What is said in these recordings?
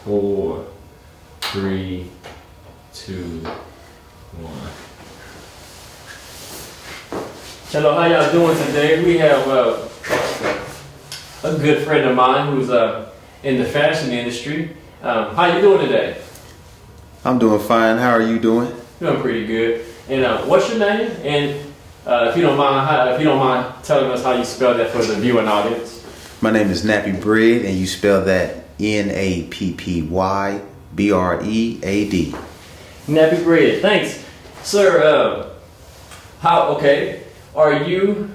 4, 3, 2, 1. Hello, how y'all doing today? We have a good friend of mine who's in the fashion industry. How you doing today? I'm doing fine. How are you doing? Doing pretty good. And what's your name? And if you don't mind telling us how you spell that for the viewing audience. My name is Nappy Bread, and you spell that Nappybread. Nappy Bread. Thanks, sir. Are you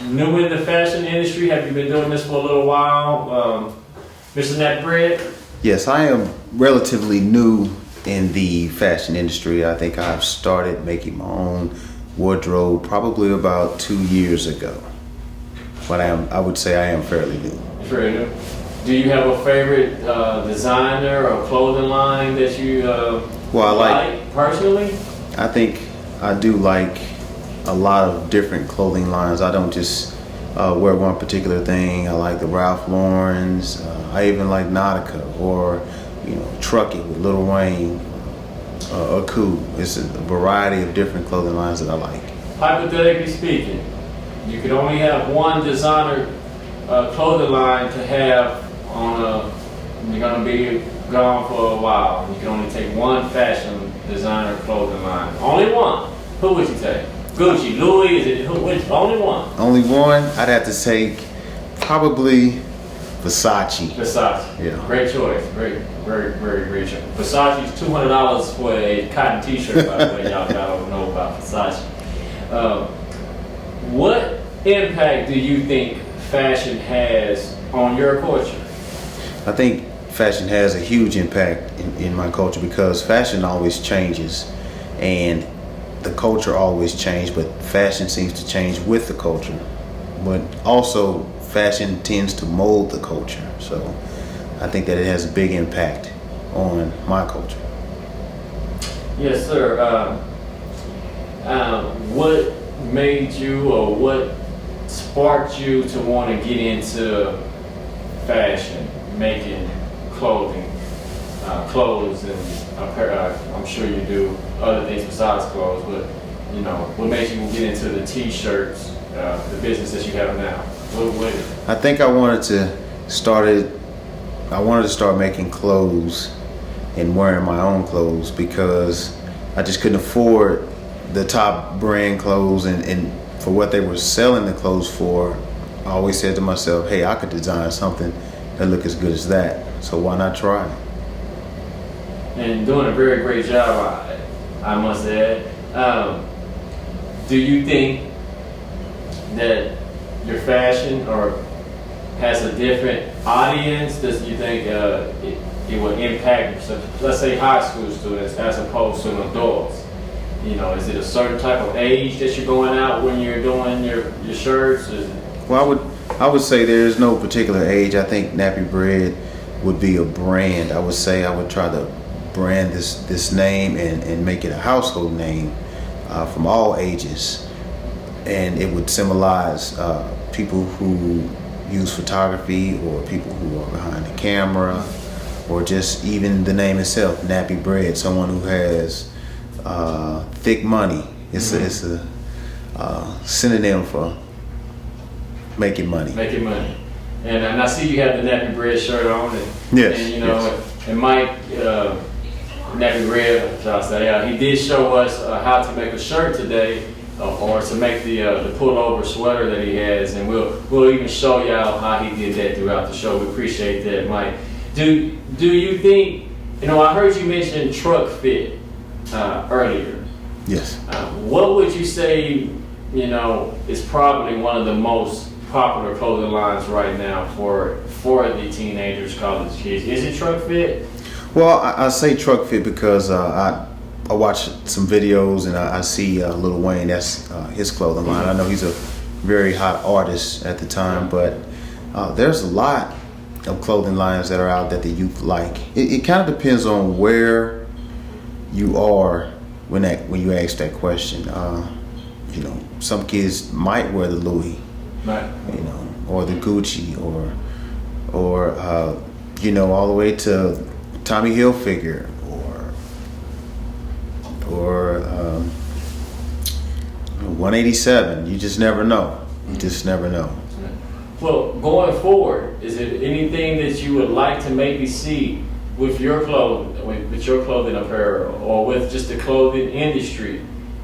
new in the fashion industry? Have you been doing this for a little while, Mr. Nappy Bread? Yes, I am relatively new in the fashion industry. I think I've started making my own wardrobe probably about 2 years ago. But I would say I am fairly new. Fairly new. Do you have a favorite designer or clothing line that you like personally? I think I do like a lot of different clothing lines. I don't just wear one particular thing. I like the Ralph Lauren's. I even like Nautica or Truckee with Lil Wayne, Aku. It's a variety of different clothing lines that I like. Hypothetically speaking, you could only have one designer clothing line to have you're going to be gone for a while. You can only take one fashion designer clothing line. Only one. Who would you take? Gucci, Louis, which? Only one. Only one? I'd have to take probably Versace. Versace. Yeah. Great choice. Very great choice. Versace's $200 for a cotton t-shirt, by the way. Y'all don't know about Versace. What impact do you think fashion has on your culture? I think fashion has a huge impact in my culture because fashion always changes and the culture always changes, but fashion seems to change with the culture. But also fashion tends to mold the culture. So I think that it has a big impact on my culture. Yes, sir. What made you or what sparked you to want to get into fashion, making clothes and I'm sure you do other things besides clothes, but what made you get into the t-shirts, the business that you have now? I think I wanted to start making clothes and wearing my own clothes because I just couldn't afford the top brand clothes and for what they were selling the clothes for. I always said to myself, hey, I could design something that look as good as that, so why not try? And doing a very great job, I must add. Do you think that your fashion has a different audience? Does you think it will impact, let's say, high school students as opposed to adults? Is it a certain type of age that you're going out when you're doing your shirts? Well, I would say there is no particular age. I think Nappy Bread would be a brand. I would say I would try to brand this name and make it a household name from all ages. And it would symbolize people who use photography or people who are behind the camera or just even the name itself, Nappy Bread, someone who has thick money. It's a synonym for making money. Making money. And I see you have the Nappy Bread shirt on. Yes. And and Mike Nappy Bread, he did show us how to make a shirt today, or to make the pullover sweater that he has, and we'll even show y'all how he did that throughout the show. We appreciate that, Mike. Do you think? I heard you mention truck fit earlier. Yes. What would you say? Is probably one of the most popular clothing lines right now for the teenagers, college kids. Is it truck fit? Well, I say truck fit because I watched some videos and I see Lil Wayne. That's his clothing line. I know he's a very hot artist at the time, but there's a lot of clothing lines that are out that the youth like. It kind of depends on where you are when you ask that question. Some kids might wear the Louis, right? Or the Gucci, or you know, all the way to Tommy Hilfiger or 187. You just never know. You just never know. Well, going forward, is there anything that you would like to maybe see with your clothing, with your clothing apparel, or with just the clothing industry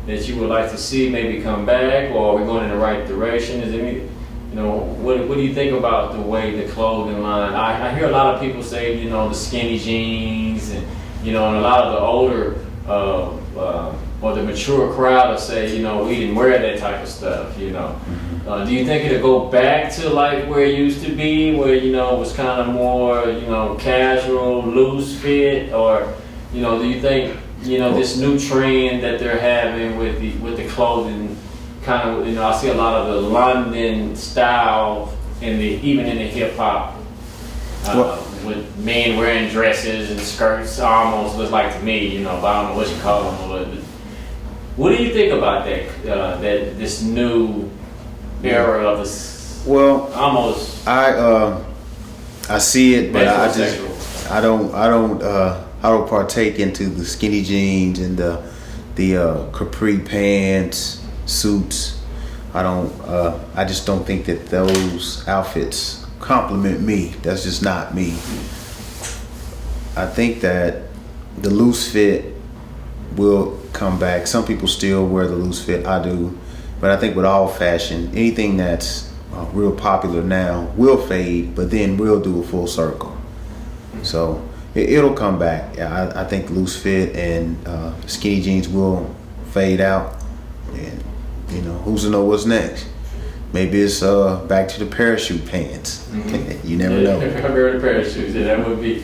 that you would like to see maybe come back, or are we going in the right direction? Is there any, you know, what do you think about the way the clothing line? I hear a lot of people say, you know, the skinny jeans, and you know, and a lot of the older or the mature crowd will say, you know, we didn't wear that type of stuff, you know. Do you think it'll go back to like where it used to be, where, you know, it was kind of more, you know, casual, loose fit, or, you know, do you think, you know, this new trend that they're having with the clothing, kind of, you know, I see a lot of the London style even in the hip hop, with men wearing dresses and skirts, almost looks like to me, you know, but I don't know what you call them. But what do you think about that? That this new era of this, well, almost. I see it, but I don't partake into the skinny jeans and the capri pants, suits. I just don't think that those outfits compliment me. That's just not me. I think that the loose fit will come back. Some people still wear the loose fit. I do. But I think with all fashion, anything that's real popular now will fade, but then we'll do a full circle. So it'll come back. I think loose fit and skinny jeans will fade out. And, you know, who's to know what's next? Maybe it's back to the parachute pants. You never know. Compare the parachutes, and that would be.